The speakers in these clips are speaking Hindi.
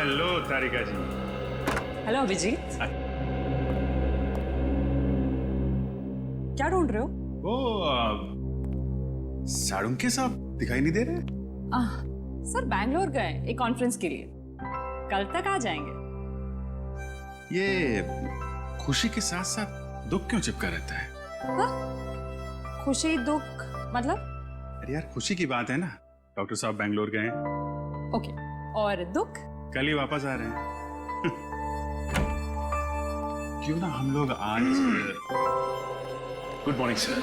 हेलो तारिका जी। हेलो अभिजीत। क्या ढूंढ रहे हो? वो साळुंखे साहब दिखाई नहीं दे रहे? सर बैंगलोर गए एक कॉन्फ्रेंस के लिए, कल तक आ जाएंगे। ये खुशी के साथ साथ दुख क्यों चिपका रहता है? खुशी दुख मतलब? अरे यार खुशी की बात है ना, डॉक्टर साहब बैंगलोर गए हैं। ओके, और दुख? कल ही वापस आ रहे हैं। क्यों ना हम लोग आज good morning sir.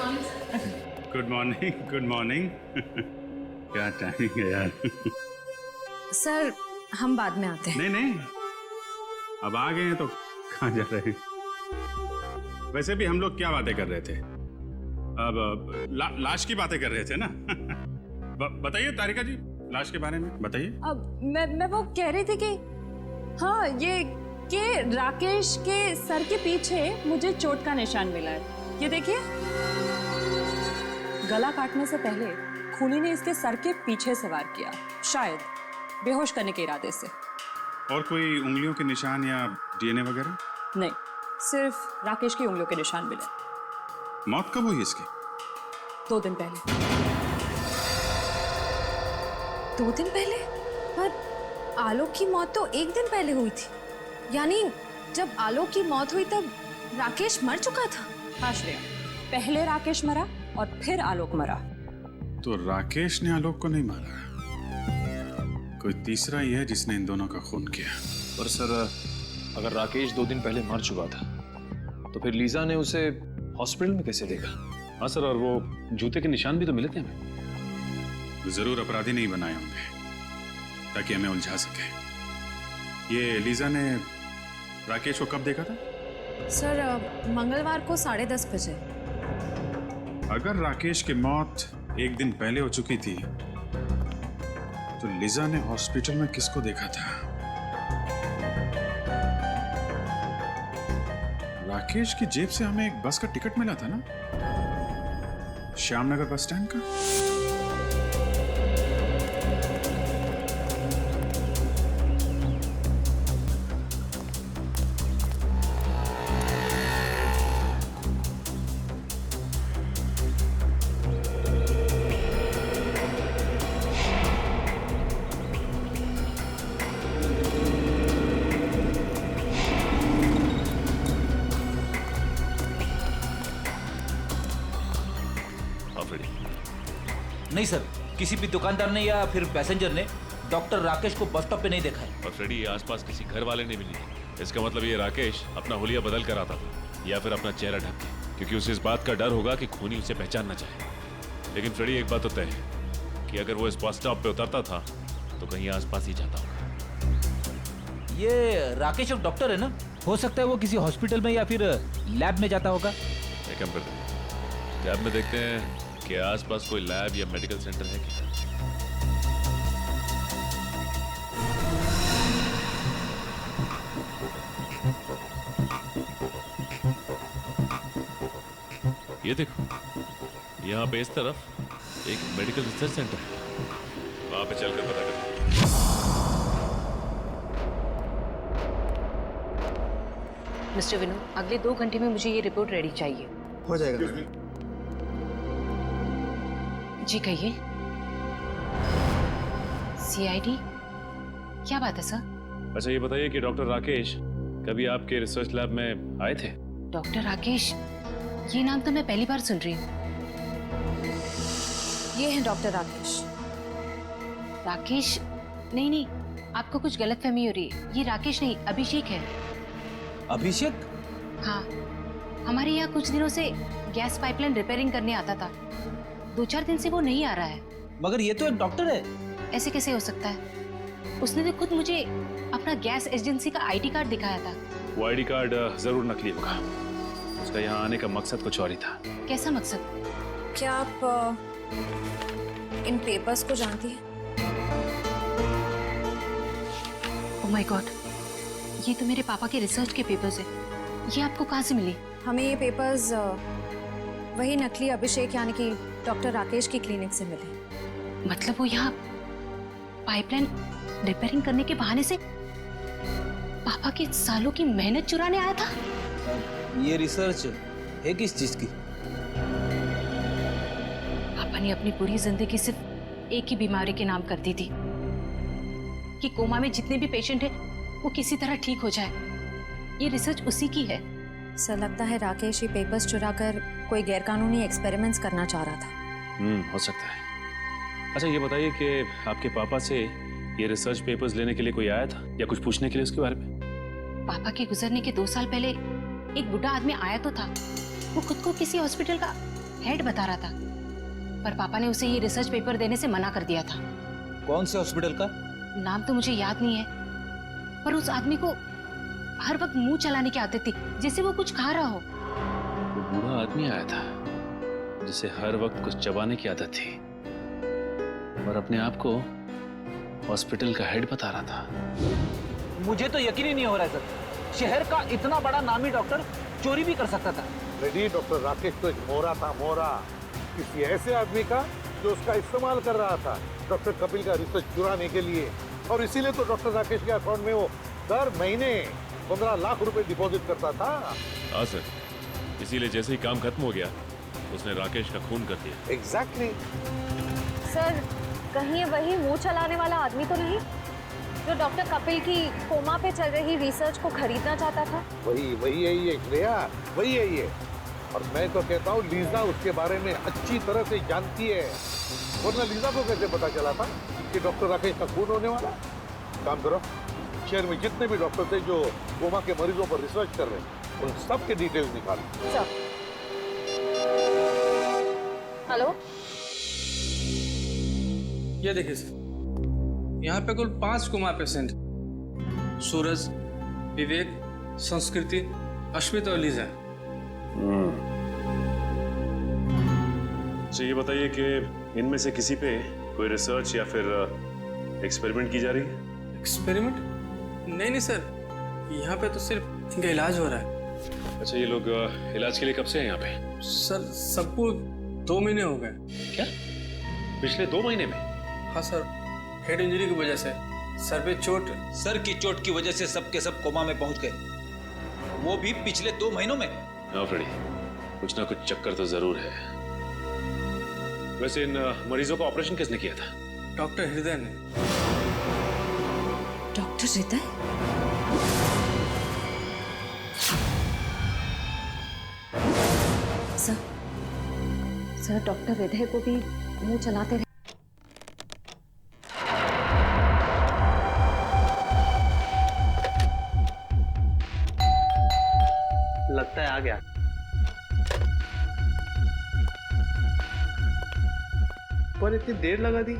Good morning, good morning. क्या टाइमिंग है यार। सर हम बाद में आते हैं। नहीं नहीं, अब आ गए हैं तो कहाँ जा रहे हैं? वैसे भी हम लोग क्या बातें कर रहे थे? अब लाश की बातें कर रहे थे ना। बताइए तारिका जी, लाश के बारे में बताइए। अब मैं वो कह रही थी कि हाँ, ये कि राकेश के सर के पीछे मुझे चोट का निशान मिला है। ये देखिए, गला काटने से पहले खूनी ने इसके सर के पीछे से वार किया, शायद बेहोश करने के इरादे से। और कोई उंगलियों के निशान या डीएनए वगैरह? नहीं, सिर्फ राकेश की उंगलियों के निशान मिले। मौत कब हुई इसकी? 2 दिन पहले। 2 दिन पहले? पर आलोक की मौत तो 1 दिन पहले हुई थी। यानी जब आलोक की मौत हुई तब राकेश मर चुका था। हाँ श्रेया, पहले राकेश मरा और फिर आलोक मरा। तो राकेश ने आलोक को नहीं मारा, कोई तीसरा ही है जिसने इन दोनों का खून किया। पर सर, अगर राकेश 2 दिन पहले मर चुका था तो फिर लीजा ने उसे हॉस्पिटल में कैसे देखा? हाँ सर, और वो जूते के निशान भी तो मिले थे हमें। जरूर अपराधी नहीं बनाए होंगे ताकि हमें उलझा सके। ये लीजा ने राकेश को कब देखा था? सर मंगलवार को 10:30 बजे। अगर राकेश की मौत 1 दिन पहले हो चुकी थी तो लीजा ने हॉस्पिटल में किसको देखा था? राकेश की जेब से हमें एक बस का टिकट मिला था ना, श्यामनगर बस स्टैंड का। नहीं सर, किसी भी दुकानदार ने या फिर पैसेंजर ने डॉक्टर राकेश को बस स्टॉप पे नहीं देखा है। और फ्रेडी, आसपास किसी घर वाले ने भी नहीं। इसका मतलब ये राकेश अपना हुलिया बदल कर आता था या फिर अपना चेहरा ढक के, क्योंकि उसे इस बात का डर होगा कि खूनी उसे पहचान न चाहे। लेकिन फ्रेडी, एक बात तो तय है कि अगर वो इस बस स्टॉप पे उतरता था तो कहीं आसपास ही जाता होगा। ये राकेश एक डॉक्टर है ना, हो सकता है वो किसी हॉस्पिटल में या फिर लैब में जाता होगा। एक काम करते हैं, लैब में देखते हैं कि आसपास कोई लैब या मेडिकल सेंटर है क्या। ये देखो, यहाँ पे इस तरफ एक मेडिकल रिसर्च सेंटर है, वहां पे चलकर पता करते हैं। मिस्टर विनोद, अगले 2 घंटे में मुझे ये रिपोर्ट रेडी चाहिए। हो जाएगा। जी कहिए। सीआईडी? क्या बात है सर? अच्छा ये बताइए कि डॉक्टर राकेश कभी आपके रिसर्च लैब में आए थे? डॉक्टर राकेश, ये नाम तो मैं पहली बार सुन रही हूँ। ये है डॉक्टर राकेश। राकेश? नहीं नहीं, आपको कुछ गलतफहमी हो रही है। ये राकेश नहीं, अभिषेक है। अभिषेक? हाँ, हमारे यहाँ कुछ दिनों से गैस पाइपलाइन रिपेयरिंग करने आता था। 2-4 दिन से वो नहीं आ रहा है। मगर ये तो एक डॉक्टर है। ऐसे कैसे हो सकता है? उसने तो खुद मुझे अपना गैस एजेंसी का आईडी कार्ड दिखाया था। वो आईडी कार्ड जरूर नकली होगा। उसका यहाँ आने का मकसद कुछ और ही था। कैसा मकसद? क्या आप इन पेपर्स को जानती हैं? ओह माय गॉड, ये तो मेरे पापा के रिसर्च के पेपर्स हैं। ये आपको कहाँ से मिली? हमें ये पेपर्स वही नकली अभिषेक यानी कि डॉक्टर राकेश की क्लिनिक से मिले। मतलब वो यहाँ पाइपलाइन रिपेयरिंग करने के बहाने से पापा के सालों की मेहनत चुराने आया था। ये रिसर्च है किस चीज की? पापा ने अपनी पूरी जिंदगी सिर्फ एक ही बीमारी के नाम कर दी थी कि कोमा में जितने भी पेशेंट हैं वो किसी तरह ठीक हो जाए। ये रिसर्च उसी की है। सर लगता है राकेश ये पेपर्स चुराकर कोई गैरकानूनी एक्सपेरिमेंट्स करना चाह रहा था। हो सकता है। अच्छा ये बताइए कि आपके पापा से ये रिसर्च पेपर्स लेने के लिए कोई आया था या कुछ पूछने के लिए उसके बारे में? पापा के गुजरने के 2 साल पहले एक बूढ़ा आदमी आया तो था। वो खुद को किसी हॉस्पिटल का हेड बता रहा था, पर पापा ने उसे ये रिसर्च पेपर देने से मना कर दिया था। कौन से हॉस्पिटल का? नाम तो मुझे याद नहीं है, पर उस आदमी को हर वक्त मुंह चलाने की आदत थी, जैसे वो कुछ खा रहा हो। वो बूढ़ा आदमी आया था जिसे हर वक्त कुछ चबाने की आदत थी और अपने आप को हॉस्पिटल का हेड बता रहा था। मुझे तो यकीन ही नहीं हो रहा है सर। शहर का इतना बड़ा नामी डॉक्टर चोरी भी कर सकता था। रेडी डॉक्टर राकेश तो एक मोहरा था, मोहरा किसी ऐसे आदमी का जो उसका इस्तेमाल कर रहा था डॉक्टर कपिल का रिसर्च चुराने के लिए। और इसीलिए तो डॉक्टर राकेश के अकाउंट में वो दर महीने 15 लाख रुपए डिपॉजिट करता था। हाँ सर, इसीलिए जैसे ही काम खत्म हो गया उसने राकेश का खून कर दिया। एग्जैक्टली। सर कहीं ये वही मुंह चलाने वाला आदमी तो नहीं जो डॉक्टर कपिल की कोमा पे चल रही रिसर्च को खरीदना चाहता था? वही है ये श्रेया, वही है ये। और मैं तो कहता हूँ लीजा उसके बारे में अच्छी तरह से जानती है, वरना लीजा को कैसे पता चला था कि डॉक्टर राकेश का खून होने वाला? काम करो, शहर में जितने भी डॉक्टर थे जो कोमा के मरीजों पर रिसर्च कर रहे हैं उन सब के डिटेल्स निकालो। सर हेलो, ये देखिए सर, यहाँ पे कुल 5 कोमा पेशेंट, सूरज, विवेक, संस्कृति, अश्मित और लीजा। अच्छा ये बताइए कि इनमें से किसी पे कोई रिसर्च या फिर एक्सपेरिमेंट की जा रही है? एक्सपेरिमेंट? नहीं सर, यहाँ पे तो सिर्फ इनका इलाज हो रहा है। अच्छा ये लोग इलाज के लिए कब से हैं यहाँ पे? सर सबको 2 महीने हो गए। क्या पिछले 2 महीने में? हाँ सर, हेड इंजरी की वजह से सर पे चोट। सर की चोट की वजह से सब के सब कोमा में पहुंच गए, वो भी पिछले 2 महीनों में। हाँ फ्रेडी, कुछ ना कुछ चक्कर तो जरूर है। वैसे इन मरीजों का ऑपरेशन किसने किया था? डॉक्टर हृदय ने। डॉक्टर हृदय? सर डॉक्टर हृदय को भी मुंह चलाते रहे। लगता है आ गया। पर इतनी देर लगा दी।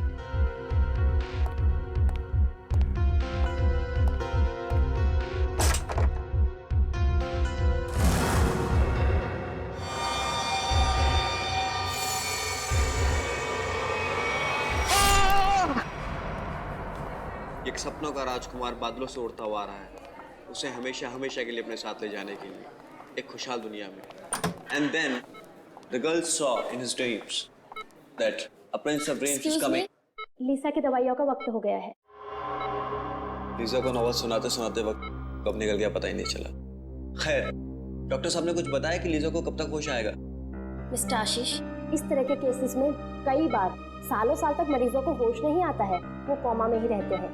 एक सपनों का राजकुमार बादलों से उड़ता हुआ आ रहा है, उसे हमेशा हमेशा के लिए अपने साथ ले जाने के लिए एक खुशहाल दुनिया में। And then the girl saw in his dreams that a prince of dreams is coming. लीसा की दवाइयों का वक्त हो गया है। लीजा को नॉवेल सुनाते सुनाते वक्त कब निकल गया पता ही नहीं चला। खैर, डॉक्टर साहब ने कुछ बताया कि लीजा को कब तक होश आएगा? मिस्टर आशीष, इस तरह के केसेस में कई बार सालों साल तक मरीजों को होश नहीं आता है, वो कोमा में ही रहते हैं।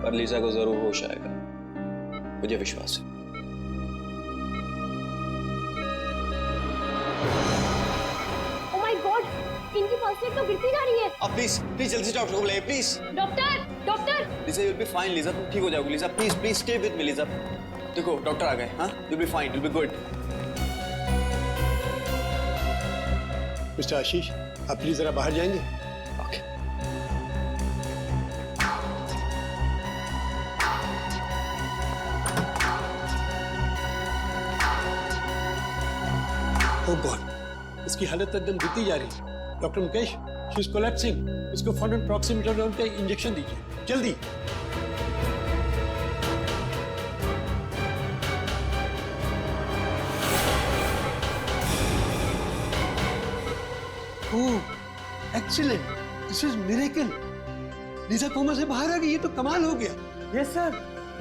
पर लीजा को जरूर होश आएगा, मुझे विश्वास है। ओह माय गॉड, इनकी पल्स रेट तो गिरती जा रही है। अब प्लीज जल्दी से डॉक्टर को बुलाइए please. Doctor Lisa you'll be fine, Lisa तुम ठीक हो जाओगी। Lisa please stay with me Lisa. देखो डॉक्टर आ गए। हाँ, you'll be fine, you'll be good। Mister Ashish, आप प्लीज जरा बाहर जाएंगे? ओके। ओह गॉड, इसकी हालत एकदम गिरती जा रही है। Doctor Mukesh, she is collapsing. इसको फौरन प्रॉक्सिमिटोलोन का इंजेक्शन दीजिए, जल्दी। Oh, excellent, this is miracle. Lisa coma से बाहर आ गई, ये तो कमाल हो गया। Yes sir.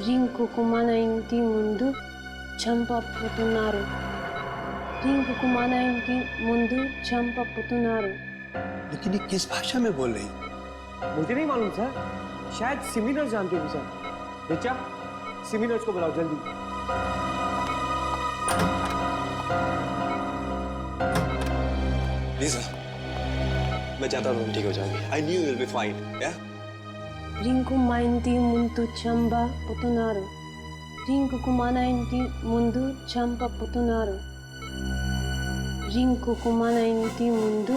రింకు కుమాన ఇంటి ముందు చంపబోతున్నారు రింకు కుమాన ఇంటి ముందు చంపబోతున్నారు। लेकिन ये किस भाषा में बोल रही? मुझे नहीं मालूम सर, शायद सिमिनर्स जानते होंगे सर। बेचा सिमिनर्स को बुलाओ जल्दी। लीजा, मैं चाहता हूँ तुम ठीक हो जाओगी। I knew you'll be fine, yeah? Rinku మా ఇంటి ముందు చంపబోతున్నారు రింకు కుమాన ఇంటి ముందు చంపబోతున్నారు రింకు కుమాన ఇంటి ముందు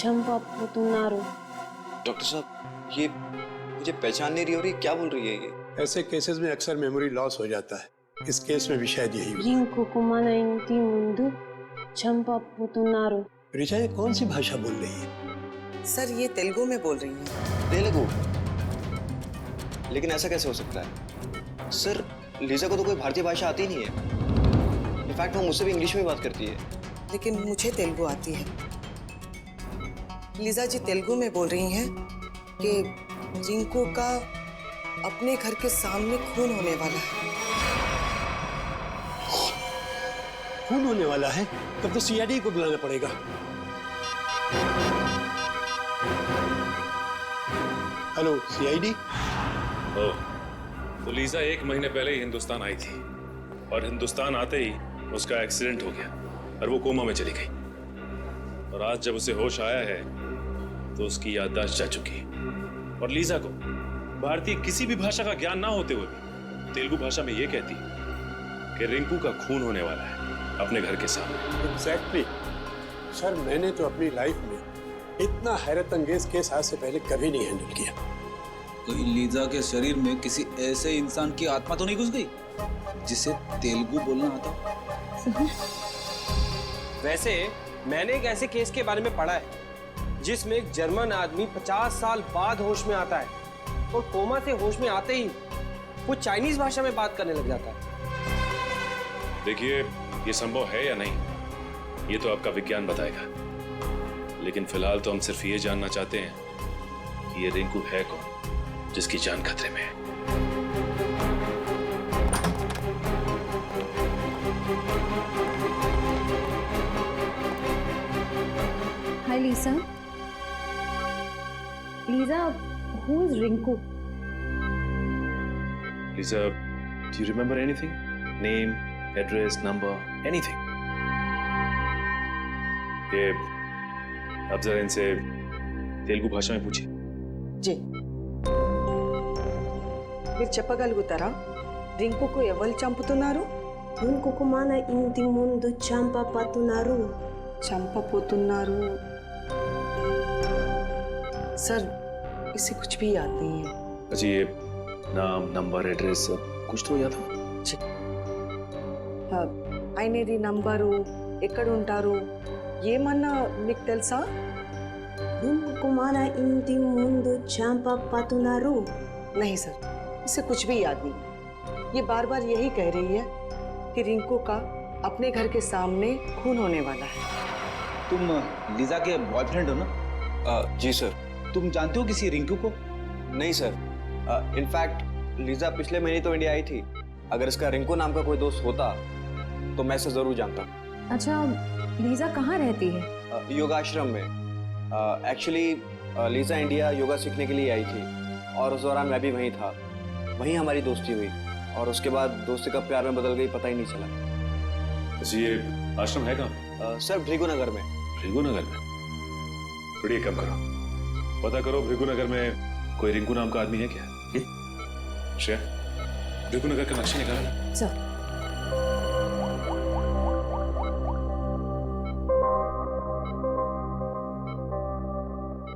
చంపబోతున్నారు। डॉक्टर साहब, ये मुझे पहचान नहीं रही हो रही, क्या बोल रही है ये? ऐसे केसेस में अक्सर मेमोरी लॉस हो जाता है, इस केस में भी शायद यही हुआ। రింకు కుమాన ఇంటి ముందు చంపబోతున్నారు। ऋचा ये कौन सी भाषा बोल रही है? सर ये तेलुगु में बोल रही हैं। तेलुगु? लेकिन ऐसा कैसे हो सकता है? सर, लीजा को तो कोई भारतीय भाषा आती नहीं है। इनफैक्ट वो मुझसे भी इंग्लिश में बात करती है। लेकिन मुझे तेलुगु आती है। लीजा जी तेलुगु में बोल रही हैं कि रिंकू का अपने घर के सामने खून होने वाला है। खून होने वाला है? तब तो सीआईडी को बुलाना पड़ेगा। Hello CID. ओह, तो लीजा 1 महीने पहले ही हिंदुस्तान आई थी और हिंदुस्तान आते ही उसका एक्सीडेंट हो गया और वो कोमा में चली गई। और आज जब उसे होश आया है तो उसकी याददाश्त जा चुकी है। और लीजा को भारतीय किसी भी भाषा का ज्ञान ना होते हुए भी तेलुगु भाषा में ये कहती है कि रिंकू का खून होने वाला है अपने घर के सामने। एग्जैक्टली सर, मैंने तो अपनी लाइफ में इतना हैरत अंगेज केस आज से पहले कभी नहीं हैंडल किया। तो लीजा के शरीर में किसी ऐसे इंसान की आत्मा तो नहीं घुस गई जिसे तेलुगु बोलना आता? वैसे मैंने एक ऐसे केस के बारे में पढ़ा है जिसमें एक जर्मन आदमी 50 साल बाद होश में आता है और कोमा से होश में आते ही वो चाइनीज भाषा में बात करने लग जाता है। देखिए, ये संभव है या नहीं ये तो आपका विज्ञान बताएगा, लेकिन फिलहाल तो हम सिर्फ ये जानना चाहते हैं कि ये रिंकू है कौन जिसकी जान खतरे में है। Hi Lisa. Lisa, who is Rinku? Lisa, do you remember anything? Name, address, number, anything? ये अब जरा इनसे तेलुगु भाषा में पूछिए। जी మీరు చెప్పగలుగుతారా రింకుకు ఎవరు చంపుతున్నారు? రింకు కుమాన ఇంటి ముందు చంపబోతున్నారు చంపబోతున్నారు। सर इसे कुछ भी याद नहीं है। अच्छा, ये नाम, नंबर, एड्रेस कुछ तो याद हो? ఆయనది నంబరు, ఎక్కడ ఉంటారు, ఏమన్నా మీకు తెలుసా? రింకు కుమాన ఇంటి ముందు చంపబోతున్నారు। नहीं सर, इसे कुछ भी याद नहीं। ये बार बार यही कह रही है कि रिंकू का अपने घर के सामने खून होने वाला है। तुम लीजा के बॉयफ्रेंड हो ना? जी सर। तुम जानते हो किसी रिंकू को? नहीं सर, इनफैक्ट लीजा पिछले महीने तो इंडिया आई थी। अगर इसका रिंकू नाम का कोई दोस्त होता तो मैं इसे जरूर जानता। अच्छा, लीजा कहाँ रहती है? योगाश्रम में। एक्चुअली लीजा इंडिया योगा सीखने के लिए आई थी और उस दौरान मैं भी वहीं था। वहीं हमारी दोस्ती हुई और उसके बाद दोस्ती कब प्यार में बदल गई पता ही नहीं चला। अच्छा, ये आश्रम है कहाँ? सर भृगुनगर में। भृगुनगर में? थोड़ी कम करो, पता करो भृगुनगर में कोई रिंकू नाम का आदमी है क्या? श्रेया, भृगुनगर का नक्शा निकाला ना? सर।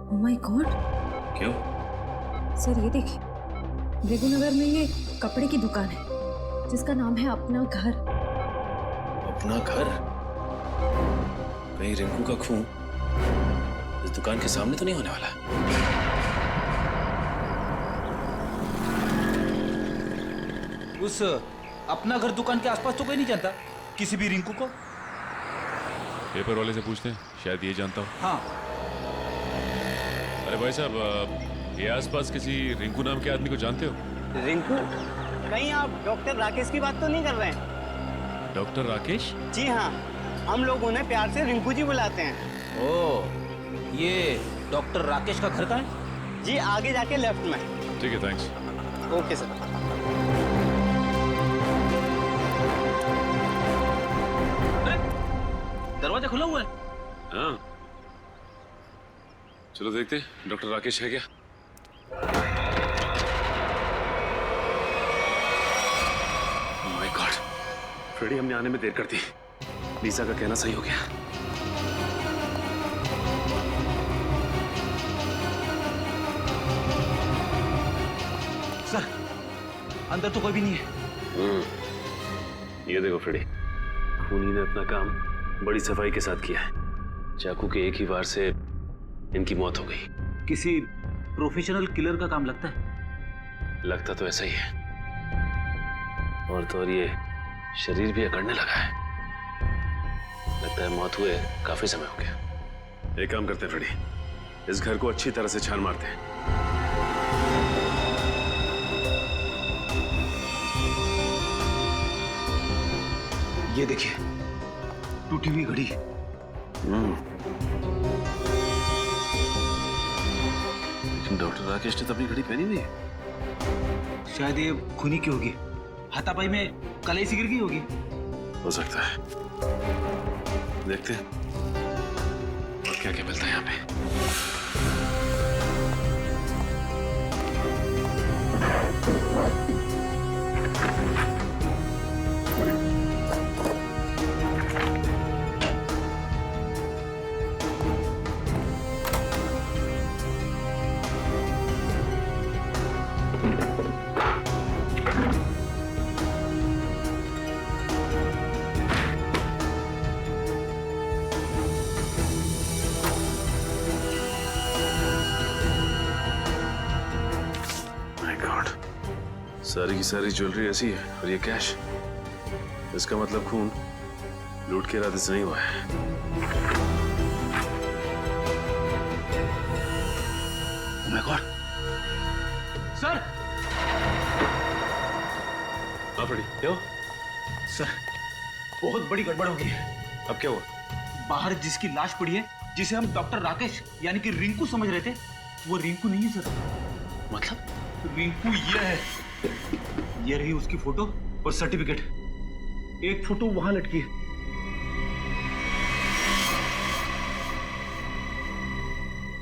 Oh my God. क्यों? सर ये देखिए, भृगुनगर में ये कपड़े की दुकान है जिसका नाम है अपना घर। अपना घर? कहीं रिंकू का खून इस दुकान के सामने तो नहीं होने वाला? उस अपना घर दुकान के आसपास तो कोई नहीं जानता किसी भी रिंकू को? पेपर वाले से पूछते हैं, शायद ये जानता हो। हाँ। अरे भाई साहब, ये आसपास किसी रिंकू नाम के आदमी को जानते हो? रिंकू? कहीं आप डॉक्टर राकेश की बात तो नहीं कर रहे हैं? डॉक्टर राकेश? जी हाँ, हम लोग उन्हें प्यार से रिंकू जी बुलाते हैं। ओ, ये डॉक्टर राकेश का घर कहाँ है? जी आगे जाके लेफ्ट में। ठीक है, थैंक्स। Okay sir. दरवाजा खुला हुआ है। हाँ, चलो देखते हैं डॉक्टर राकेश है क्या। माय गॉड, फ्रेडी हमने आने में देर कर दी। लीजा का कहना सही हो गया। सर, अंदर तो कोई भी नहीं है। ये देखो फ्रेडी, खूनी ने अपना काम बड़ी सफाई के साथ किया है। चाकू के एक ही वार से इनकी मौत हो गई। किसी प्रोफेशनल किलर का काम लगता है। लगता तो ऐसा ही है, और तो और ये शरीर भी अकड़ने लगा है। लगता है मौत हुए काफी समय हो गया। एक काम करते हैं फ्रेडी, इस घर को अच्छी तरह से छान मारते हैं। ये देखिए, टूटी हुई घड़ी। लेकिन डॉक्टर राकेश ने तो अपनी घड़ी पहनी नहीं है। शायद ये खूनी की होगी। हाथापाई में कलाई से गिर गई होगी। हो सकता है, देखते हैं और क्या क्या मिलता है यहाँ पे। सारी की सारी ज्वेलरी ऐसी है और ये कैश। इसका मतलब खून लूट के इरादे से नहीं हुआ है। Oh my God! सर! हाँ फ्रेडी, क्या हुआ? सर, बहुत बड़ी गड़बड़ हो गई है। अब क्या हुआ? बाहर जिसकी लाश पड़ी है, जिसे हम डॉक्टर राकेश यानी कि रिंकू समझ रहे थे, वो रिंकू नहीं है सर। मतलब? रिंकू ये है। ये रही उसकी फोटो और सर्टिफिकेट। एक फोटो वहां लटकी है।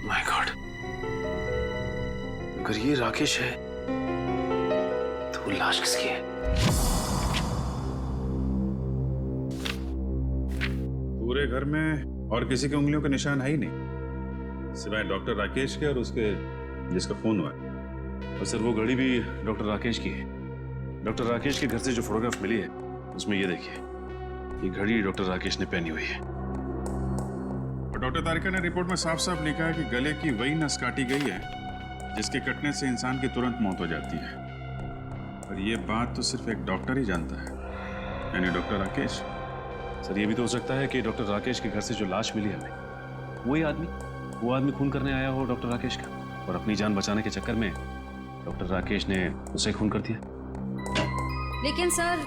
माय गॉड, अगर ये राकेश है तो वो लाश किसकी है? पूरे घर में और किसी की उंगलियों के निशान है ही नहीं, सिवाय डॉक्टर राकेश के और उसके जिसका फोन हुआ है। और सर, वो घड़ी भी डॉक्टर राकेश की है। डॉक्टर राकेश के घर से जो फोटोग्राफ मिली है उसमें ये देखिए, ये घड़ी डॉक्टर राकेश ने पहनी हुई है। और डॉक्टर तारिका ने रिपोर्ट में साफ साफ लिखा है कि गले की वही नस काटी गई है जिसके कटने से इंसान की तुरंत मौत हो जाती है। और ये बात तो सिर्फ एक डॉक्टर ही जानता है, यानी डॉक्टर राकेश। सर, ये भी तो हो सकता है कि डॉक्टर राकेश के घर से जो लाश मिली हमें, वो आदमी खून करने आया हो डॉक्टर राकेश का, और अपनी जान बचाने के चक्कर में डॉक्टर राकेश ने उसे खून कर दिया। लेकिन सर,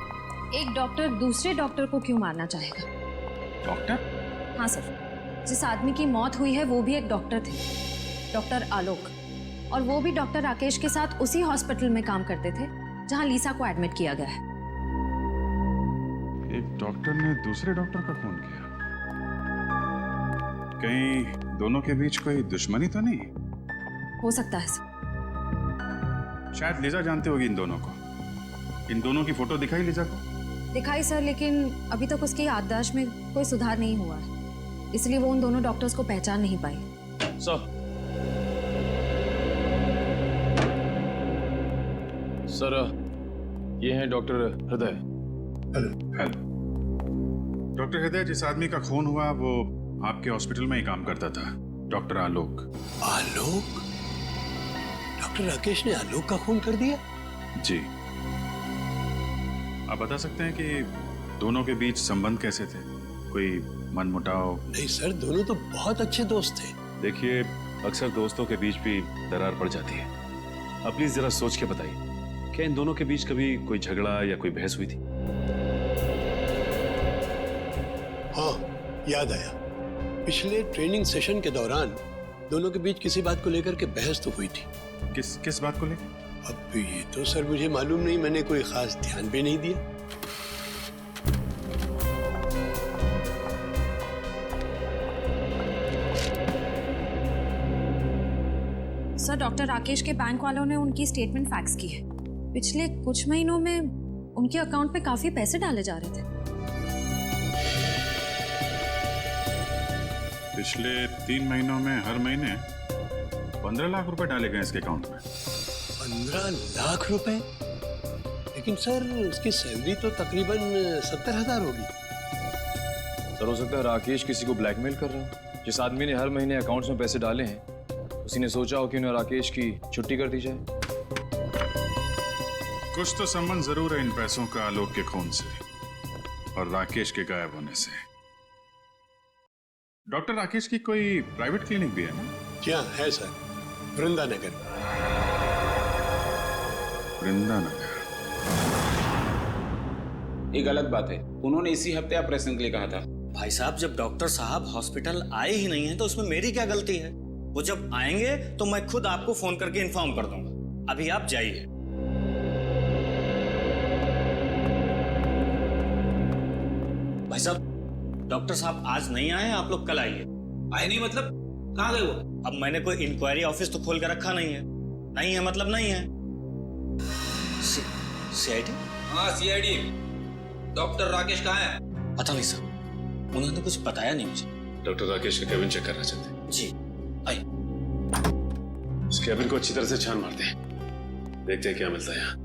एक डॉक्टर दूसरे डॉक्टर को क्यों मारना चाहेगा? डॉक्टर? हाँ सर, जिस आदमी की मौत हुई है वो भी एक डॉक्टर थे, डॉक्टर आलोक, और वो भी डॉक्टर राकेश के साथ उसी हॉस्पिटल में काम करते थे जहां लीसा को एडमिट किया गया है। एक डॉक्टर ने दूसरे डॉक्टर का खून किया? कहीं दोनों के बीच कोई दुश्मनी तो नहीं? हो सकता है सर। शायद लीजा जानती होगी इन दोनों को। इन दोनों की फोटो दिखाई लीजा को? दिखाई सर, लेकिन अभी तक उसकी याददाश्त में कोई सुधार नहीं हुआ है, इसलिए वो उन दोनों डॉक्टर्स को पहचान नहीं पाई। सर, ये हैं डॉक्टर हृदय। हेलो। डॉक्टर हृदय, जिस आदमी का खून हुआ वो आपके हॉस्पिटल में ही काम करता था, डॉक्टर आलोक। आलोक? डॉक्टर राकेश ने आलोक का खून कर दिया? जी। आप बता सकते हैं कि दोनों के बीच संबंध कैसे थे? कोई मनमुटाव? नहीं सर, दोनों तो बहुत अच्छे दोस्त थे। देखिए, अक्सर दोस्तों के बीच भी दरार पड़ जाती है। अब प्लीज जरा सोच के बताइए, क्या इन दोनों के बीच कभी कोई झगड़ा या कोई बहस हुई थी? हाँ, याद आया। पिछले ट्रेनिंग सेशन के दौरान दोनों के बीच किसी बात को लेकर के बहस तो हुई थी। किस बात को लेकर? अब ये तो सर मुझे मालूम नहीं, मैंने कोई खास ध्यान भी नहीं दिया। सर, डॉक्टर राकेश के बैंक वालों ने उनकी स्टेटमेंट फैक्स की है। पिछले कुछ महीनों में उनके अकाउंट में काफी पैसे डाले जा रहे थे। पिछले 3 महीनों में हर महीने 15 लाख रुपए डाले गए इसके अकाउंट में। 15 लाख रुपए? लेकिन सर उसकी सैलरी तो तकरीबन 70,000 होगी। सर, हो सकता है राकेश किसी को ब्लैकमेल कर रहा हो। जिस आदमी ने हर महीने अकाउंट्स में पैसे डाले हैं, उसी ने सोचा हो कि उन्हें राकेश की छुट्टी कर दी जाए। कुछ तो संबंध जरूर है इन पैसों का आलोक के खून से और राकेश के गायब होने से। डॉक्टर राकेश की कोई प्राइवेट क्लिनिक भी है ना? जी हाँ, है सर, वृंदानगर। वृंदानगर? ये गलत बात है। उन्होंने इसी हफ्ते ऑपरेशन के लिए कहा था। भाई साहब, जब डॉक्टर साहब हॉस्पिटल आए ही नहीं है तो उसमें मेरी क्या गलती है? वो जब आएंगे तो मैं खुद आपको फोन करके इन्फॉर्म कर दूंगा। अभी आप जाइए। भाई साहब, डॉक्टर साहब आज नहीं आए, आप लोग कल आइए। आए नहीं मतलब? कहाँ गए वो? अब मैंने कोई इंक्वायरी ऑफिस तो खोल के रखा नहीं है। नहीं है मतलब नहीं है। सीआईडी? हाँ, सीआईडी। डॉक्टर राकेश कहाँ है? पता नहीं सर, उन्होंने कुछ बताया नहीं मुझे। डॉक्टर राकेश का केबिन चेक करना चाहते हैं? जी, आइए। उस केबिन को अच्छी तरह से छान मारते हैं, देखते हैं क्या मिलता है यहाँ।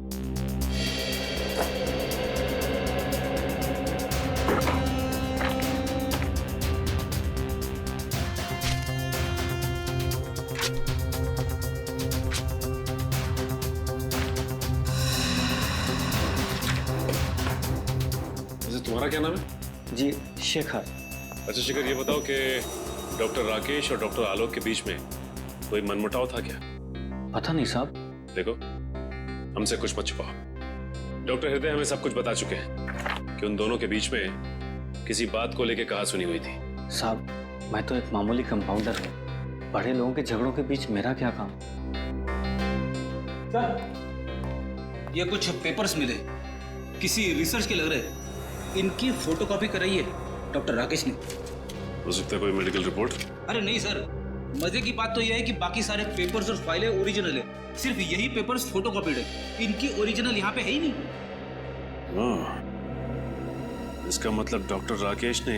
तुम्हारा क्या नाम है? जी, शेखर। अच्छा शेखर, ये बताओ कि डॉक्टर राकेश और डॉक्टर आलोक के बीच में कोई मनमुटाव था क्या? पता नहीं साहब। देखो, हमसे कुछ मत छुपाओ। डॉक्टर हृदय हमें सब कुछ बता चुके हैं कि उन दोनों के बीच में किसी बात को लेकर कहासुनी हुई थी। साहब, मैं तो एक मामूली कंपाउंडर हूँ। बड़े लोगों के झगड़ों के बीच मेरा क्या काम? सर, ये कुछ पेपर्स मिले, किसी रिसर्च के लग रहे। इनकी फोटोकॉपी कराई है डॉक्टर राकेश ने। हो सकता है कोई मेडिकल रिपोर्ट? अरे नहीं सर, मजे की बात तो यह है कि बाकी सारे पेपर्स और फाइलें ओरिजिनल है, सिर्फ यही पेपर्स फोटोकॉपीड है। इनकी ओरिजिनल यहाँ पे है ही नहीं। इसका मतलब डॉक्टर राकेश ने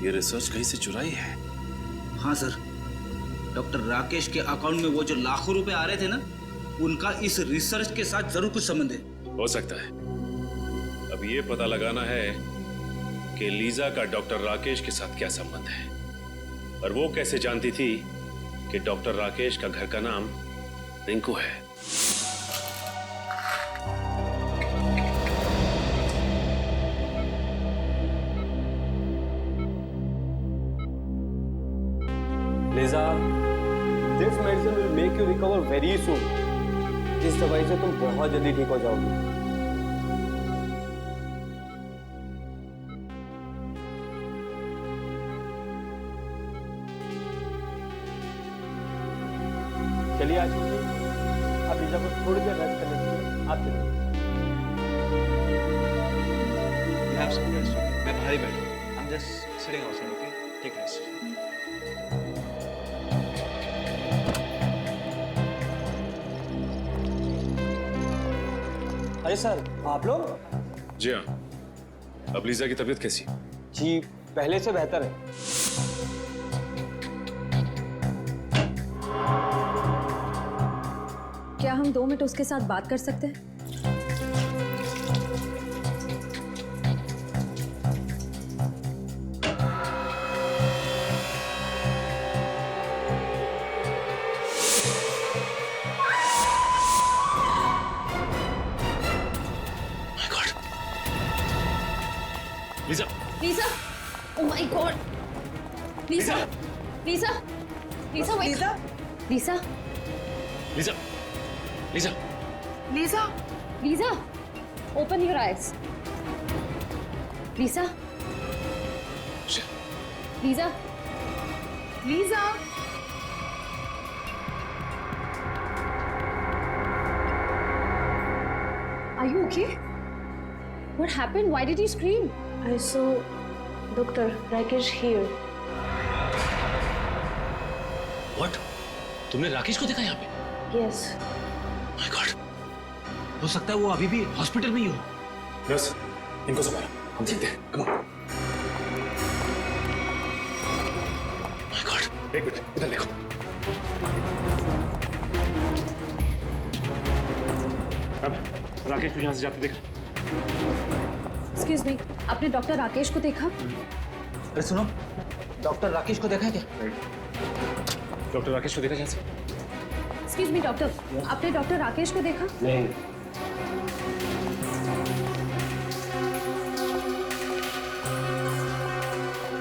ये रिसर्च कहीं से चुराई है। हाँ सर, डॉक्टर राकेश के अकाउंट में वो जो लाखों रुपए आ रहे थे ना, उनका इस रिसर्च के साथ जरूर कुछ संबंध है। हो सकता है। अब ये पता लगाना है कि लीजा का डॉक्टर राकेश के साथ क्या संबंध है, और वो कैसे जानती थी कि डॉक्टर राकेश का घर का नाम रिंकू है। Lisa, this medicine will make you recover very soon. इस दवाई से तुम बहुत जल्दी ठीक हो जाओगी। चलिए आशीष जी, आप लीजा को थोड़ी देर रेस्ट करने दीजिए। आप चलिए। मैं बाहर ही बैठूं। I'm just sitting outside, okay? Take rest. अरे सर, आप लोग? जी हाँ। अब लीजा की तबीयत कैसी? जी, पहले से बेहतर है। क्या हम 2 मिनट उसके साथ बात कर सकते हैं? Lisa! Lisa! Oh my God! Lisa! Lisa! Lisa wait. Lisa Lisa Lisa Lisa Lisa Lisa open your eyes. Lisa Lisa Lisa are you okay? What happened? Why did you scream? I saw Dr. Rakesh here. What? तुमने राकेश को देखा यहाँ पे? Yes. माय गॉड, हो सकता है वो अभी भी हॉस्पिटल में ही हो। बस इनको संभालो, हम देखते हैं। Come on. माय गॉड, एक मिनट इधर देखो। अब राकेश को यहाँ से जाते देखा? Excuse me, आपने डॉक्टर राकेश को देखा? अरे सुनो, डॉक्टर राकेश को देखा है क्या? डॉक्टर राकेश को देखा यहाँ से? Excuse me, डॉक्टर, आपने डॉक्टर राकेश को देखा? नहीं।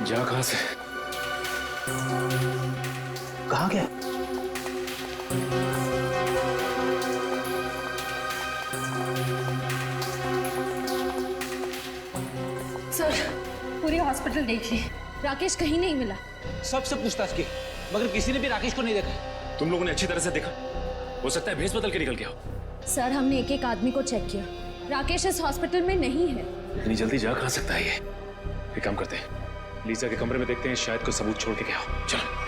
जा कहाँ से? कहाँ गया? सर, पूरी हॉस्पिटल देखी, राकेश कहीं नहीं मिला। सबसे पूछताछ की, मगर किसी ने भी राकेश को नहीं देखा। तुम लोगों ने अच्छी तरह से देखा? हो सकता है भेस बदल के निकल गया हो। सर, हमने एक एक आदमी को चेक किया, राकेश इस हॉस्पिटल में नहीं है। इतनी जल्दी जा कहाँ सकता है ये? एक काम करते हैं, लीसा के कमरे में देखते हैं, शायद कोई सबूत छोड़ के गया हो। चलो।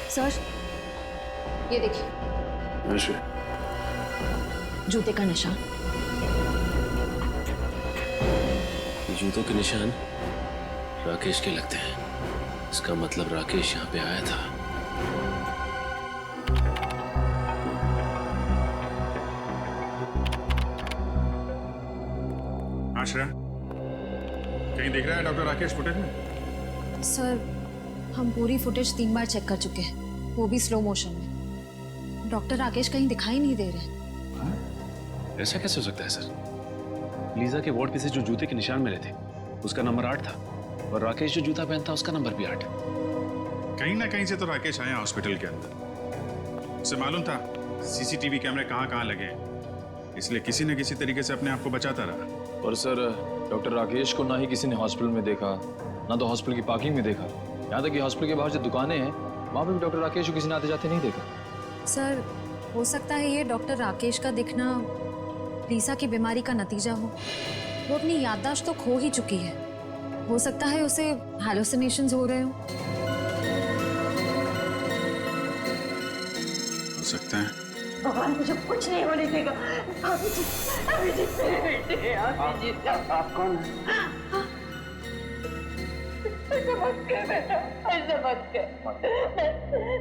सर, ये देखिए, जूते का निशान। जूतों के निशान राकेश के लगते हैं। इसका मतलब राकेश यहाँ पे आया था। आश्रा, कहीं दिख रहा है डॉक्टर राकेश फुटेज में? सर, हम पूरी फुटेज 3 बार चेक कर चुके हैं, वो भी स्लो मोशन में। डॉक्टर राकेश कहीं दिखाई नहीं दे रहे। ऐसा कैसे हो सकता है सर? लीजा के वार्ड पे से जो जूते के निशान मिले थे, उसका नंबर 8 था, और राकेश जो जूता पहनता उसका नंबर भी 8। कहीं ना कहीं से तो राकेश आया हॉस्पिटल के अंदर। उसे मालूम था सीसीटीवी कैमरे कहाँ लगे हैं, इसलिए किसी न किसी तरीके से अपने आप को बचाता रहा। और सर, डॉक्टर राकेश को ना ही किसी ने हॉस्पिटल में देखा, ना तो हॉस्पिटल की पार्किंग में देखा, यहाँ तक कि हॉस्पिटल के बाहर जो दुकानें हैं वहाँ पे भी डॉक्टर राकेश को किसी ने आते जाते नहीं देखा। सर, हो सकता है ये डॉक्टर राकेश का दिखना लीसा की बीमारी का नतीजा हो। वो अपनी याददाश्त तो खो ही चुकी है, हो सकता है उसे हैलुसिनेशंस हो रहे हो। हो सकता है। भगवान मुझे कुछ नहीं होने देगा। अभिजीत मेरे बेटे, अभिजीत। आप कौन हैं? ऐसा मत कर बेटा, ऐसा मत कर।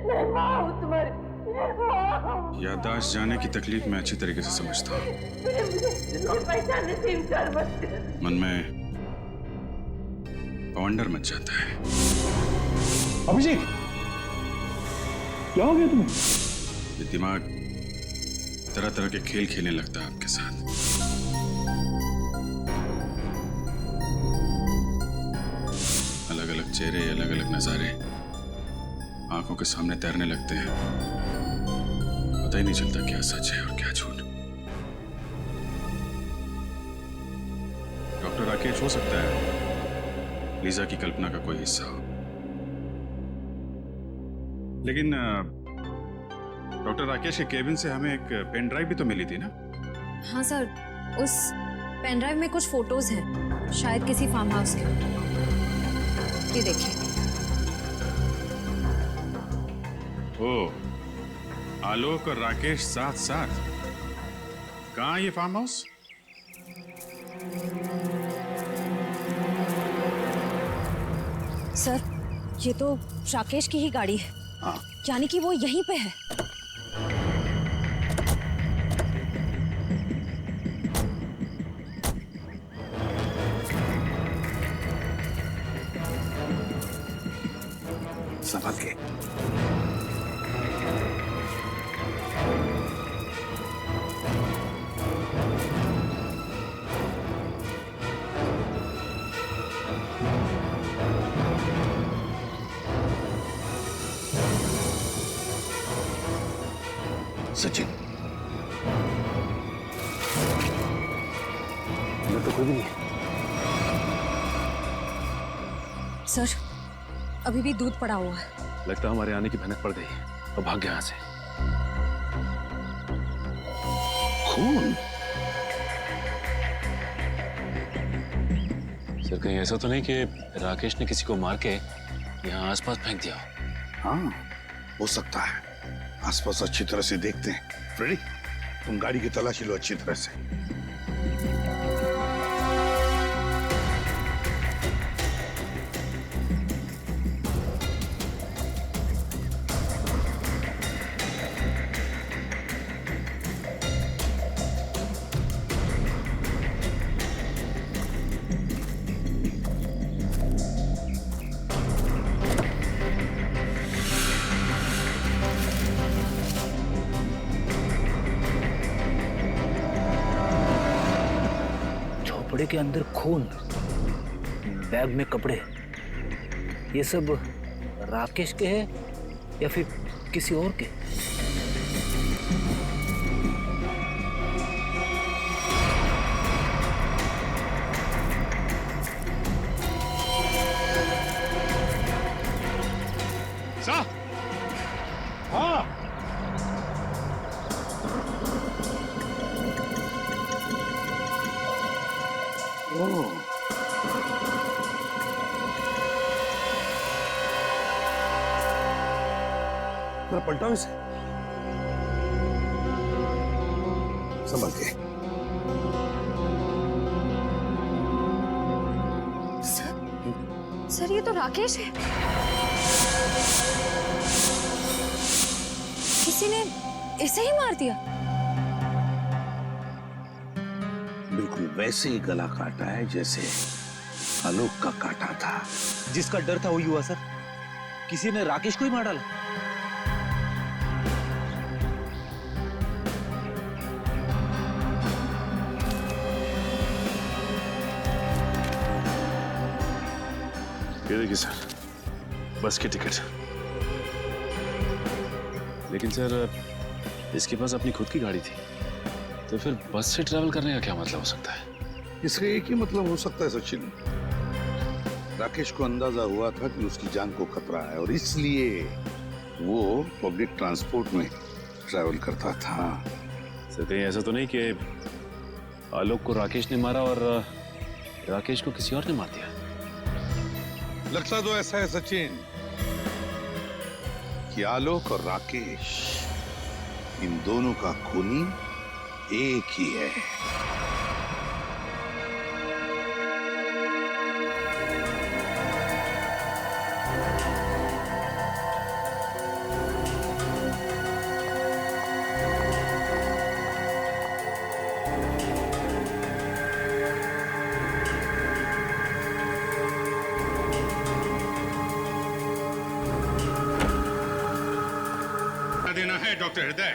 मैं माँ हूँ तुम्हारी, माँ हूँ। याददाश्त जाने की तकलीफ मैं अच्छी तरीके से समझता हूँ। मुझे पहचानने से इनकार मत कर। मन में वंडर मच जाता है। अभिजीत, क्या हो गया तुम्हें? ये दिमाग तरह तरह के खेल खेलने लगता है आपके साथ। अलग अलग चेहरे, अलग अलग नजारे आंखों के सामने तैरने लगते हैं। पता ही नहीं चलता क्या सच है और क्या झूठ। डॉक्टर राकेश हो सकता है लीजा की कल्पना का कोई हिस्सा हो, लेकिन डॉक्टर राकेश के केबिन से हमें एक पेन ड्राइव भी तो मिली थी ना? हाँ सर, उस पेन ड्राइव में कुछ फोटोज हैं, शायद किसी फार्म हाउस के। ये देखिए। ओ, आलोक और राकेश साथ साथ। कहाँ ये फार्म हाउस? सर, ये तो राकेश की ही गाड़ी है। हाँ। यानी कि वो यहीं पे है। संभल के। सचिन, मैं तो कोई भी नहीं है। सर, अभी भी दूध पड़ा हुआ है। लगता है हमारे आने की भनक पड़ गई और भाग गया यहाँ से। खून? सर, कहीं ऐसा तो नहीं कि राकेश ने किसी को मार के यहाँ आसपास फेंक दिया? हाँ, हो सकता है। आसपास अच्छी तरह से देखते हैं। फ्रेडी, तुम गाड़ी की तलाशी लो अच्छी तरह से। कपड़े के अंदर खून, बैग में कपड़े, ये सब राकेश के हैं या फिर किसी और के? सा? हाँ। मैं पलटाऊं इसे? संभल के। सर, ये तो राकेश है। किसी ने इसे ही मार दिया। बिल्कुल वैसे ही गला काटा है जैसे आलोक का काटा था। जिसका डर था वही हुआ सर। किसी ने राकेश को ही मार डाला। ये देखिए सर, बस की टिकट। लेकिन सर, इसके पास अपनी खुद की गाड़ी थी, तो फिर बस से ट्रैवल करने का क्या मतलब हो सकता है? इसका एक ही मतलब हो सकता है सचिन। राकेश को अंदाजा हुआ था कि उसकी जान को खतरा है और इसलिए वो पब्लिक ट्रांसपोर्ट में ट्रैवल करता था। सर, कहीं ऐसा तो नहीं कि आलोक को राकेश ने मारा और राकेश को किसी और ने मार दिया? लगता तो ऐसा है सचिन कि आलोक और राकेश, इन दोनों का खूनी एक ही है। देना है डॉक्टर हृदय।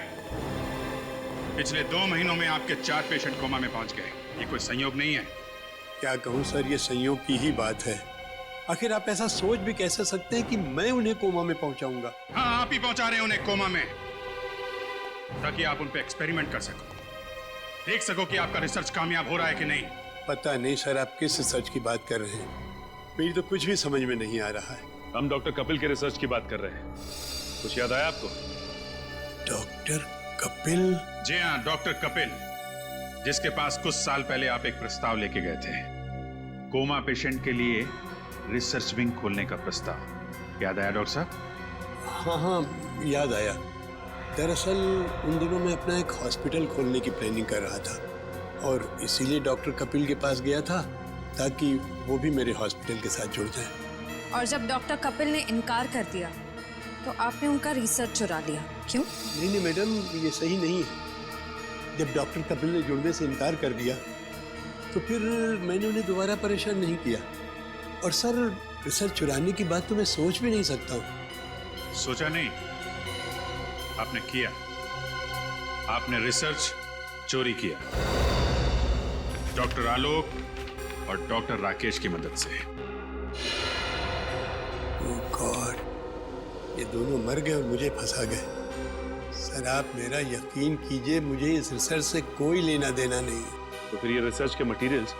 पिछले 2 महीनों में आपके 4 पेशेंट कोमा में पहुंच गए। ये कोई संयोग नहीं है। क्या कहूँ सर, ये संयोग की ही बात है। आखिर आप ऐसा सोच भी कैसे सकते हैं कि मैं उन्हें कोमा में पहुंचाऊंगा? हाँ, आप ही पहुंचा रहे हैं उन्हें कोमा में, ताकि आप उन पे एक्सपेरिमेंट कर सको, देख सको कि आपका रिसर्च कामयाब हो रहा है कि नहीं। पता नहीं सर, आप किस रिसर्च की बात कर रहे हैं। मेरी तो कुछ भी समझ में नहीं आ रहा है। हम डॉक्टर कपिल के रिसर्च की बात कर रहे हैं। कुछ याद आया आपको? डॉक्टर कपिल? जी हाँ, डॉक्टर कपिल, जिसके पास कुछ साल पहले आप एक प्रस्ताव लेके गए थे, कोमा पेशेंट के लिए रिसर्च विंग खोलने का प्रस्ताव। याद आया डॉक्टर साहब? हाँ हाँ, याद आया। दरअसल उन दिनों मैं अपना एक हॉस्पिटल खोलने की प्लानिंग कर रहा था और इसीलिए डॉक्टर कपिल के पास गया था, ताकि वो भी मेरे हॉस्पिटल के साथ जुड़ जाए। और जब डॉक्टर कपिल ने इनकार कर दिया तो आपने उनका रिसर्च चुरा लिया, क्यों? नहीं मैडम, ये सही नहीं है। जब डॉक्टर कपिल ने जुड़ने से इनकार कर दिया तो फिर मैंने उन्हें दोबारा परेशान नहीं किया। और सर, रिसर्च चुराने की बात तो मैं सोच भी नहीं सकता हूँ। सोचा नहीं, आपने किया। आपने रिसर्च चोरी किया, डॉक्टर आलोक और डॉक्टर राकेश की मदद से। ओह गॉड, ये दोनों मर गए और मुझे फंसा गए। सर, आप मेरा यकीन कीजिए, मुझे इस रिसर्च से कोई लेना देना नहीं है। तो फिर ये रिसर्च के मटेरियल्स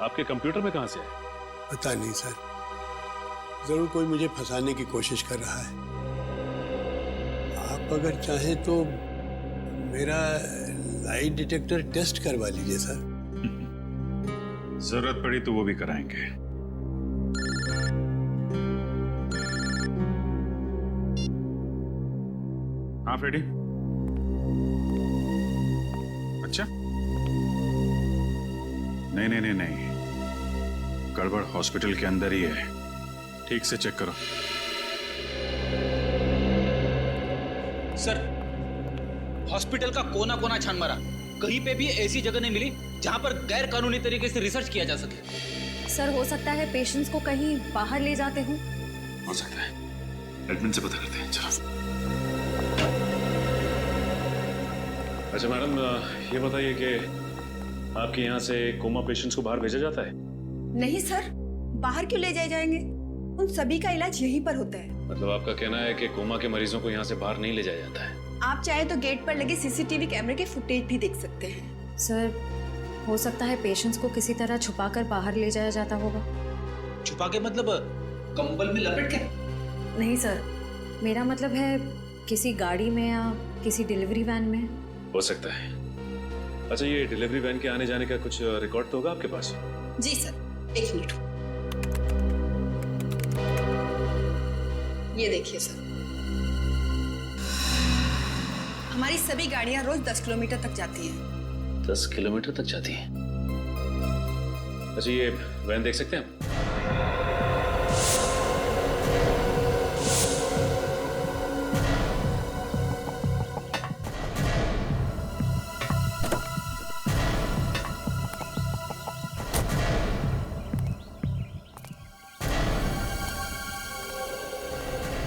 आपके कंप्यूटर में कहां से आए? पता नहीं सर, जरूर कोई मुझे फंसाने की कोशिश कर रहा है। आप अगर चाहें तो मेरा लाइट डिटेक्टर टेस्ट करवा लीजिए सर। जरूरत पड़ी तो वो भी कराएंगे। हाँ फ्रेडी, अच्छा नहीं नहीं नहीं नहीं, गड़बड़ हॉस्पिटल के अंदर ही है, ठीक से चेक करो। सर, हॉस्पिटल का कोना कोना छान मारा, कहीं पे भी ऐसी जगह नहीं मिली जहां पर गैर कानूनी तरीके से रिसर्च किया जा सके। सर, हो सकता है पेशेंट्स को कहीं बाहर ले जाते हों। हो सकता है, एडमिन से पता करते हैं। चलो। अच्छा मैडम, ये बताइए कि आपके यहाँ से कोमा पेशेंट्स को बाहर भेजा जाता है? नहीं सर, बाहर क्यों ले जाए जाएंगे? उन सभी का इलाज यहीं पर होता है। मतलब आपका कहना है कि कोमा के मरीजों को यहाँ से बाहर नहीं ले जाया जाता है? आप चाहे तो गेट पर लगे सीसीटीवी कैमरे के फुटेज भी देख सकते हैं। सर, हो सकता है पेशेंट्स को किसी तरह छुपाकर बाहर ले जाया जाता होगा। छुपा के मतलब कंबल में लपेट के? नहीं सर, मेरा मतलब है किसी गाड़ी में या किसी डिलीवरी वैन में। हो सकता है। अच्छा, ये डिलीवरी वैन के आने जाने का कुछ रिकॉर्ड तो होगा आपके पास? जी सर, एक मिनट। ये देखिए सर, हमारी सभी गाड़ियां रोज 10 किलोमीटर तक जाती हैं। 10 किलोमीटर तक जाती है? अच्छा, ये वैन देख सकते हैं हम?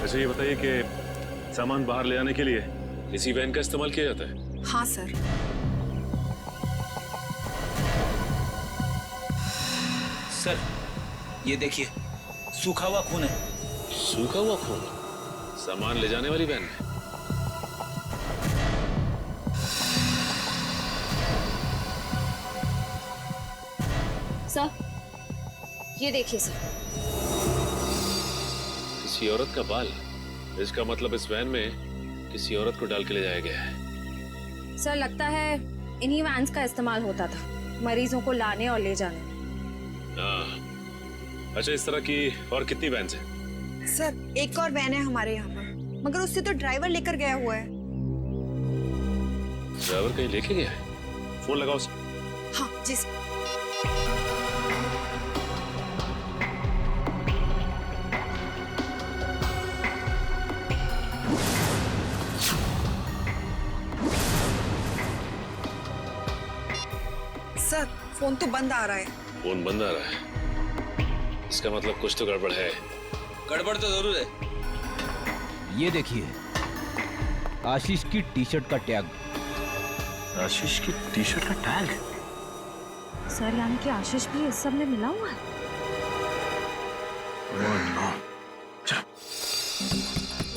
अच्छा, ये बताइए कि सामान बाहर ले जाने के लिए इसी वैन का इस्तेमाल किया जाता है? हाँ सर। सर, ये देखिए, सूखा हुआ खून है। सूखा हुआ खून सामान ले जाने वाली वैन में? सर, ये देखिए सर, किसी औरत का बाल। इसका मतलब इस वैन में किसी औरत को डाल के ले जाया गया है। सर लगता है इन्हीं वैन्स का इस्तेमाल होता था मरीजों को लाने और ले जाने में। हाँ। अच्छा, इस तरह की और कितनी वैन्स हैं? सर, एक और वैन है हमारे यहाँ पर, मगर उससे तो ड्राइवर लेकर गया हुआ है। ड्राइवर कहीं लेके गया है? फोन लगाओ उसे। हाँ जी सर। सर, फोन तो बंद आ रहा है। फोन बंद आ रहा है? इसका मतलब कुछ तो गड़बड़ है। गड़बड़ तो जरूर है। ये देखिए, आशीष की टी शर्ट का टैग। आशीष की टी शर्ट का टैग? सर, यानी कि आशीष भी इस सब में मिला हुआ है?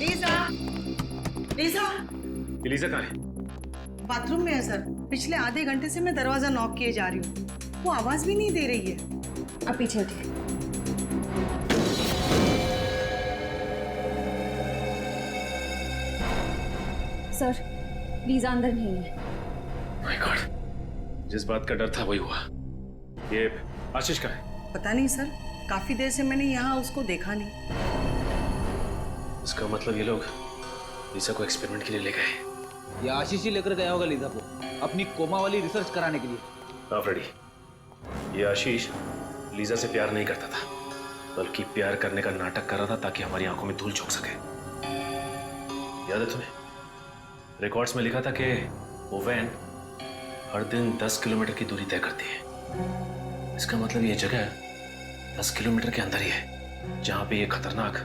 लीजा, लीजा, लीजा कहाँ है? बाथरूम में है सर। पिछले आधे घंटे से मैं दरवाजा नॉक किए जा रही हूँ, वो आवाज भी नहीं दे रही है। अब पीछे उठिए। सर, लीजा अंदर नहीं है। माय गॉड, जिस बात का डर था वही हुआ। ये आशीष का है? पता नहीं सर, काफी देर से मैंने यहाँ उसको देखा नहीं। इसका मतलब ये लोग लीजा को एक्सपेरिमेंट के लिए ले गए। ये आशीष ही लेकर गया होगा लीजा को अपनी कोमा वाली रिसर्च कराने के लिए। हाँ फ्रेडी, ये आशीष लीजा से प्यार नहीं करता था, बल्कि प्यार करने का नाटक कर रहा था ताकि हमारी आंखों में धूल झोंक सके। याद है तुम्हें? रिकॉर्ड्स में लिखा था कि वो वैन हर दिन 10 किलोमीटर की दूरी तय करती है। इसका मतलब ये जगह 10 किलोमीटर के अंदर ही है जहां पे ये खतरनाक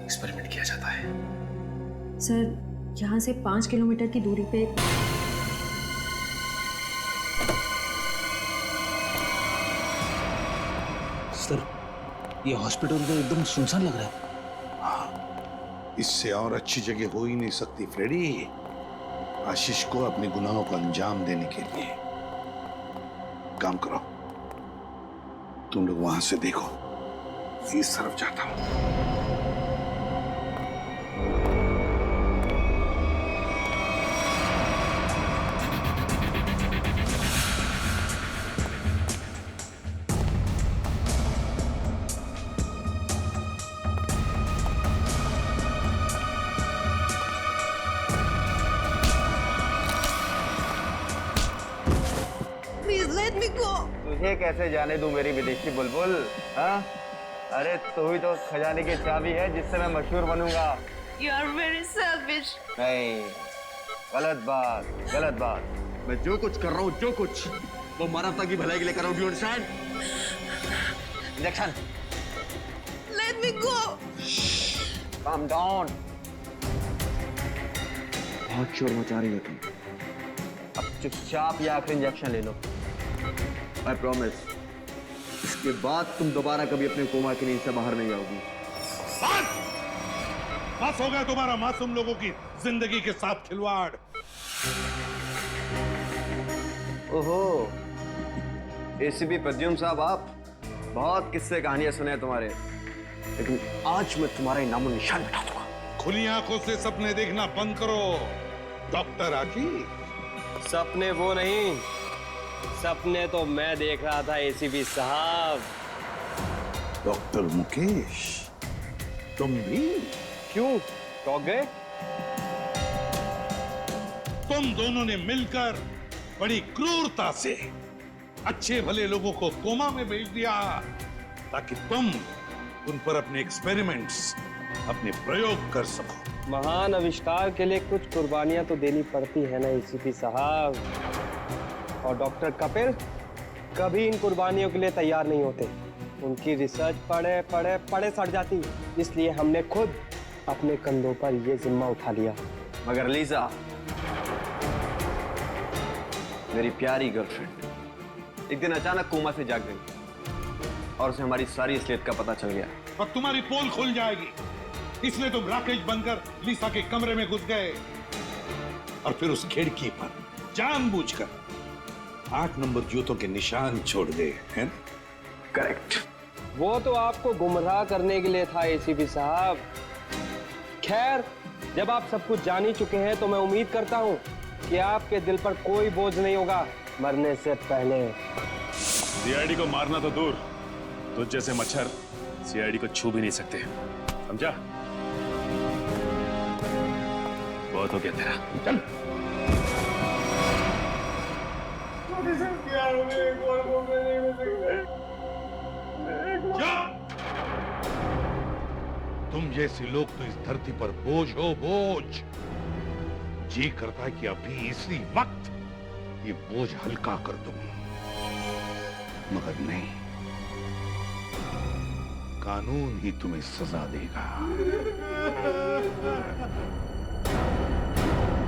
एक्सपेरिमेंट किया जाता है। सर, यहाँ से 5 किलोमीटर की दूरी पे सर, ये हॉस्पिटल तो एकदम सुनसान लग रहा है। इससे और अच्छी जगह हो ही नहीं सकती फ्रेडी, आशीष को अपने गुनाहों को अंजाम देने के लिए। काम करो, तुम लोग वहां से देखो, इस तरफ जाता हूं। तुझे कैसे जाने दूं मेरी विदेशी बुलबुल? हाँ, अरे तू ही तो खजाने की चाबी है जिससे मैं मशहूर बनूंगा। You are very selfish. नहीं, गलत बात, गलत बात। मैं जो कुछ कर रहा हूँ, जो कुछ, वो मानवता की भलाई के लिए कर रहा हूँ। Do you understand? Injection. Let me go. Calm down. बहुत शोर मचा रही हो तुम। अब चुपचाप ये आखिरी इंजेक्शन ले लो। I promise. इसके बाद तुम दोबारा कभी अपने कोमा की नींद से बाहर नहीं आओगी। बस हो गया तुम्हारा मासूम लोगों की जिंदगी के साथ खिलवाड़। ओहो, एसीपी प्रद्युम्न साहब, आप बहुत किस्से कहानियां सुने हैं तुम्हारे, लेकिन आज मैं तुम्हारा नामो निशान मिटा दूंगा। खुली आंखों से सपने देखना बंद करो डॉक्टर आशीष। सपने वो नहीं, सपने तो मैं देख रहा था एसीपी साहब। डॉक्टर मुकेश, तुम भी? क्यों, टोक गए? तुम दोनों ने मिलकर बड़ी क्रूरता से अच्छे भले लोगों को कोमा में भेज दिया ताकि तुम उन पर अपने एक्सपेरिमेंट्स, अपने प्रयोग कर सको। महान आविष्कार के लिए कुछ कुर्बानियां तो देनी पड़ती है ना एसीपी साहब, और डॉक्टर कपिल कभी इन कुर्बानियों के लिए तैयार नहीं होते। उनकी रिसर्च पढ़े पढ़े पढ़े सड़ जाती, इसलिए हमने खुद अपने कंधों पर यह जिम्मा उठा लिया। मगर लीजा, मेरी प्यारी गर्लफ्रेंड, एक दिन अचानक कोमा से जाग गई और उसे हमारी सारी असलियत का पता चल गया। और तुम्हारी पोल खुल जाएगी, इसलिए तुम राकेश बनकर लीसा के कमरे में घुस गए और फिर उस खिड़की पर जानबूझकर 8 नंबर जूतों के निशान छोड़ गए, हैं? करेक्ट। वो तो आपको गुमराह करने के लिए था एसीपी साहब। खैर, जब आप सब कुछ जान ही चुके हैं तो मैं उम्मीद करता हूं कि आपके दिल पर कोई बोझ नहीं होगा मरने से पहले। सीआईडी को मारना तो दूर, तुझ जैसे मच्छर सीआईडी को छू भी नहीं सकते, समझा? बहुत हो गया तेरा, चल। तुम जैसे लोग तो इस धरती पर बोझ हो, बोझ। जी करता है कि अभी इसी वक्त ये बोझ हल्का कर दूं, मगर नहीं, कानून ही तुम्हें सजा देगा।